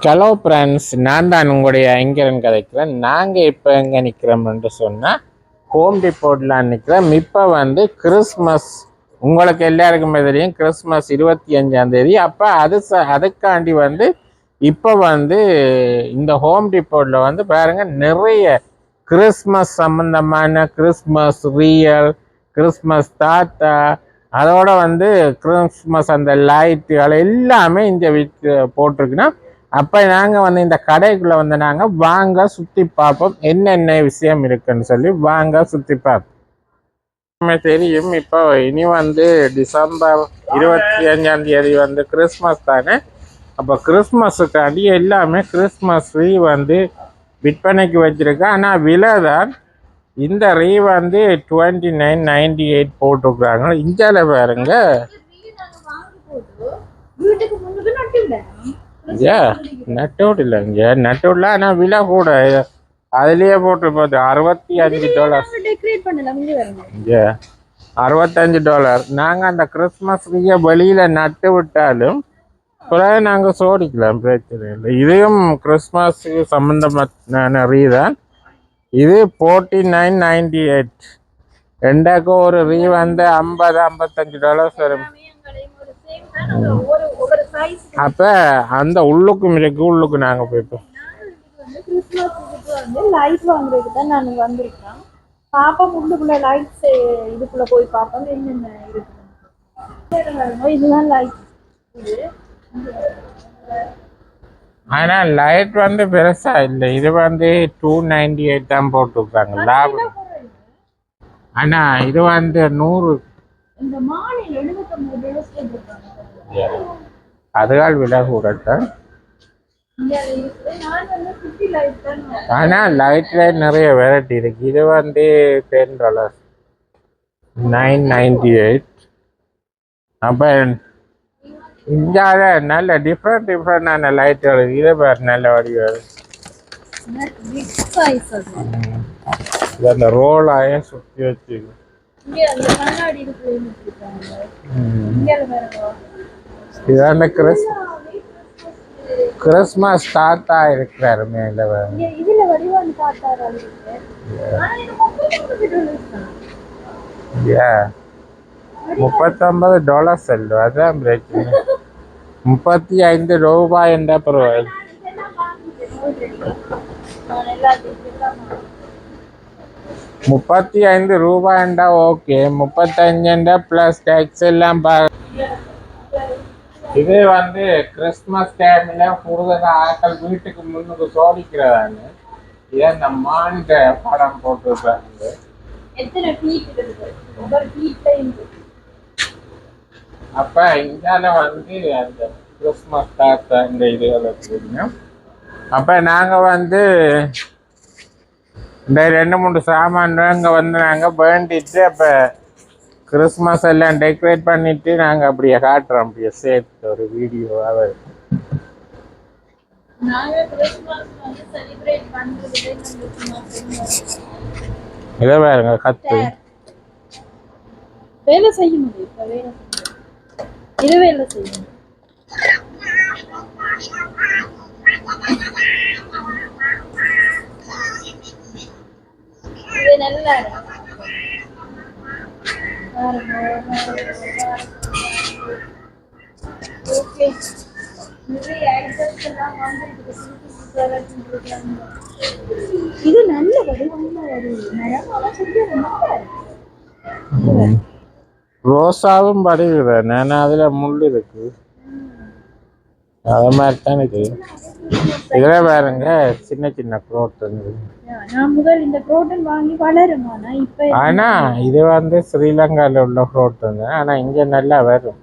Hello friends, நான் தான் உங்களுடைய ஐங்கரன் கதைக்கிறேன். நாங்கள் இப்போ எங்கே நிற்கிறோம்னு சொன்னால் ஹோம் டிப்போட்டில் நிற்கிறோம். இப்போ கிறிஸ்மஸ் உங்களுக்கு எல்லாருக்குமே தெரியும். கிறிஸ்மஸ் 25ஆம் தேதி. அப்போ அதுக்காண்டி இப்போ இந்த ஹோம் டிப்போட்டில் பாருங்கள், நிறைய கிறிஸ்மஸ் சம்பந்தமான கிறிஸ்மஸ் ரியல், கிறிஸ்மஸ் தாத்தா, அதோட கிறிஸ்மஸ் அந்த லைட்டுகள் எல்லாமே இந்த வீட்டு போட்டிருக்குன்னா. அப்போ நாங்கள் இந்த கடைக்குள்ளே நாங்கள் வாங்க சுற்றி பார்ப்போம், என்னென்ன விஷயம் இருக்குன்னு சொல்லி வாங்க சுற்றி பார்ப்போம். தெரியும், இப்போ இனி டிசம்பர் 25ஆம் தேதி கிறிஸ்மஸ் தானே. அப்போ கிறிஸ்மஸுக்காண்டி எல்லாமே கிறிஸ்மஸ் ட்ரீ விற்பனைக்கு வச்சுருக்கேன். ஆனால் விலை தான் இந்த ரீ 29.98 போட்டிருக்குறாங்க. இந்தியாவில் பாருங்க, நட்டோடு இல்லைங்க, நட்டோடுல. ஆனால் விலை கூட அதுலேயே போட்டு $65. $65. நாங்கள் அந்த கிறிஸ்மஸ் ட்ரீயை வெளியில் நட்டு விட்டாலும் பிறகு நாங்கள் சோடிக்கலாம், பிரச்சனை இல்லை. இதையும் கிறிஸ்மஸுக்கு சம்மந்தமான ரீ தான். இது 49.98. ரெண்டாக்கும் ஒரு ரீ $50-55 வரும். அப்ப அந்த உள்ளுக்கும் இருக்கு, உள்ளுக்கு நாங்க போய்ப்போம். லைட் வாங்குறதுக்கு தான் நான் வந்திருக்கேன். பாப்போம் உள்ளுக்குள்ள லைட்ஸ் இதுக்குள்ள போய் பாப்போம் என்னென்ன இருக்கு. இதுதான் லைட். ஆனா லைட் பெருசா இல்லை. இது 298 தான் போட்டுருக்காங்க லாபம். ஆனா இது 100. அதுகால் விலை கூடத்தான். ஆனா லைட்ல நிறைய வெரைட்டி இருக்கு. இது $10, $9.98. அப்ப இந்தியாவில நல்ல டிஃப்ரெண்டான லைட்டுகள். இதை பேர் நல்ல வடிவாக அந்த ரோலாய சுற்றி வச்சு. இதான கிறிஸ்மஸ் தாத்தா இருக்கிறாரு மேல. $39 செல்லு. அதான் பிரச்சனை. $35 என்ற பரவாயில்ல. $35 ஓகே. 35 பிளஸ் டேக்ஸ் எல்லாம். இது கிறிஸ்மஸ் டைம்ல கூடுதல் ஆட்கள் வீட்டுக்கு முன்னுக்கு சோடிக்கிறதான்னு இதை இந்த மாண்ட படம் போட்டுருக்காங்க. அப்ப இந்தியால அந்த கிறிஸ்மஸ் தாத்தா இந்த இதுகளை தெரியும். அப்ப நாங்க இந்த 2-3 சாமான் அங்க நாங்க வேண்டிட்டு அப்ப கிறிஸ்மஸ் எல்லாம் டெக்கரேட் பண்ணிட்டு நாங்க அப்படியே காட்டுறோம். அப்படியே சேர்த்து ஒரு வீடியோவாக. இதை பாருங்க, கத்து வேலை செய்ய முடியும். இது வேலை செய்யணும். இது நல்லா இது நல்ல ரோசாவும் படிக்குது. அதுல முள் இருக்கு. அது மாதிரி தான் இது. இதுல பாருங்க, சின்ன சின்ன புரோட்டன். ஆனா இது ஸ்ரீலங்கால உள்ள புரோட்டன். ஆனா இங்க நல்லா வரும்.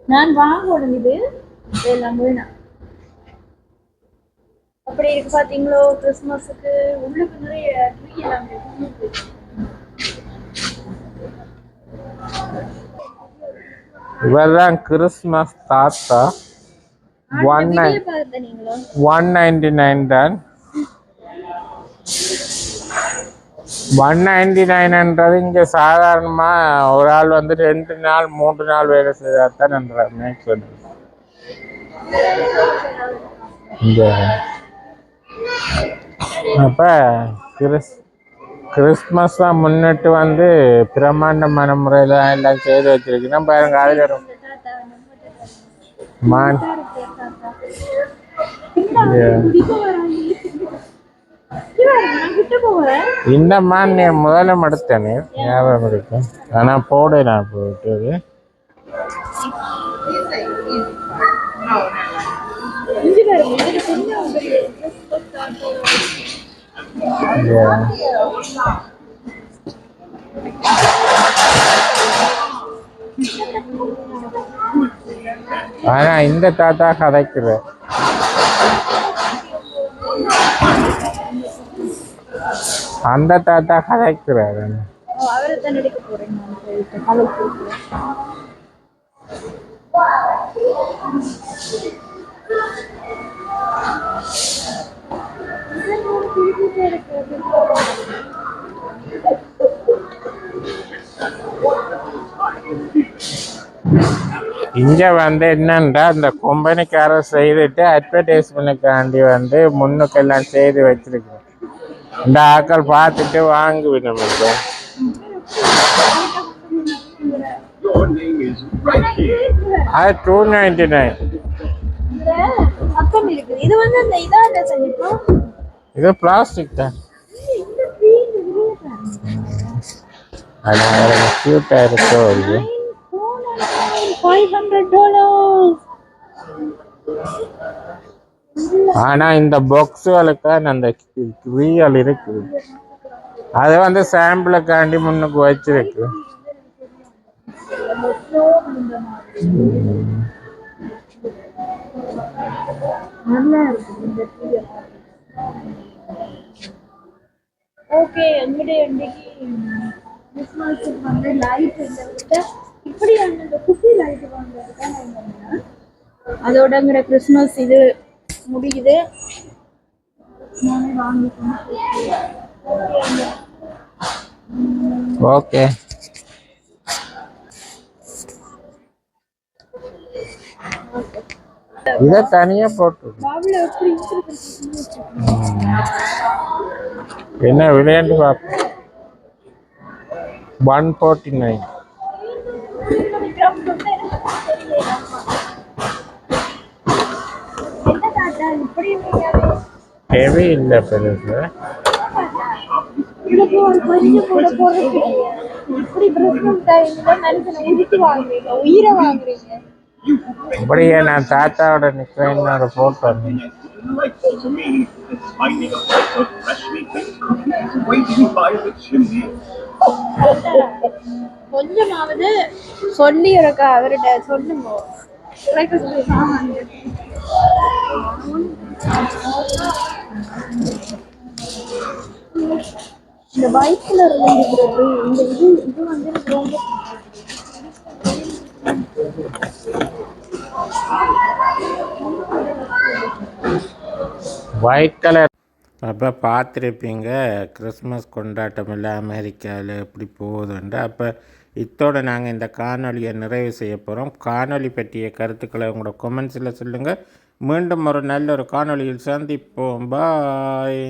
நான் வாங்கணும். இது எல்லாம் வேணாம். அப்படி இருக்கு பாத்தீங்களோ, கிறிஸ்மஸுக்கு உள்ளுக்கு நிறைய ட்ரீ எல்லாம் இருக்கு. இவர்தான் கிறிஸ்மஸ் தாத்தா. 199 தான். 199ன்றது இங்க சாதாரணமா ஒரு ஆள் 2 நாள் 3 நாள் வேலை செய்தாதான் நன்றாக. இந்த அப்போ கிறிஸ்மஸாக முன்னிட்டு வந்து பிரம்மாண்டமான முறையில் எல்லாம் செய்து வச்சிருக்கீங்கன்னா பாருங்க அதில் மான் இந்த மான் நீ முதல்ல மடுத்தேனே ஞாபகம் இருக்கு ஆனால் போட நான் போயிட்டு ஆனா இந்த தாத்தா கதைக்குற அந்த தாத்தா கதைக்கிறாரு இங்க வந்து என்னன்றா இந்த கம்பெனிக்காரர் செய்துட்டு அட்வர்டைஸ்மெண்ட்டுக்காண்டி வந்து முன்னுக்கெல்லாம் செய்து வச்சிருக்கோம். இந்த ஆக்கள் பார்த்துட்டு வாங்குவிடும். அது $2.99. இது பிளாஸ்டிக் தான். கியூட்டா இருக்கோ இது. ஆனா இந்த பாக்ஸுகளுக்கு அந்த ரீல் இருக்கு. அது வந்து சாம்பிளுக்காண்டி முன்னுக்கு வச்சிருக்கு. ஓகே எங்களுடைய இன்னைக்கு கிறிஸ்மஸ் வந்து லைட் இப்படி அந்த குட்டி லைட் வாங்குறதுக்கு நான் வந்தேன். அதோடங்கிற கிறிஸ்மஸ் இது முடியுது. நானே வாங்கிக்கணும். ஓகே இதை தனியா போட்டு என்ன விளையாண்டு பார்ப்போம். $149. ஹெவி இல்லை பெருசு. அப்படியே நான் தாத்தாவோட நிக்கிறேன் ஒரு போட்டோ. கொஞ்சமாவது சொல்லி இருக்கா அவர்கிட்ட சொல்லுங்க. இந்த பைக்ல இருக்கிறது இந்த இது வந்து ரொம்ப ஒயிட் கலர். அப்போ பார்த்துருப்பீங்க கிறிஸ்மஸ் கொண்டாட்டம் இல்லை அமெரிக்காவில் எப்படி போகுதுன்ட்டு. அப்போ இத்தோடு நாங்கள் இந்த காணொலியை நிறைவு செய்ய போகிறோம். காணொலி பற்றிய கருத்துக்களை உங்களோட கொமெண்ட்ஸில் சொல்லுங்கள். மீண்டும் ஒரு நல்ல ஒரு காணொலியில் சந்திப்போம். பாய்.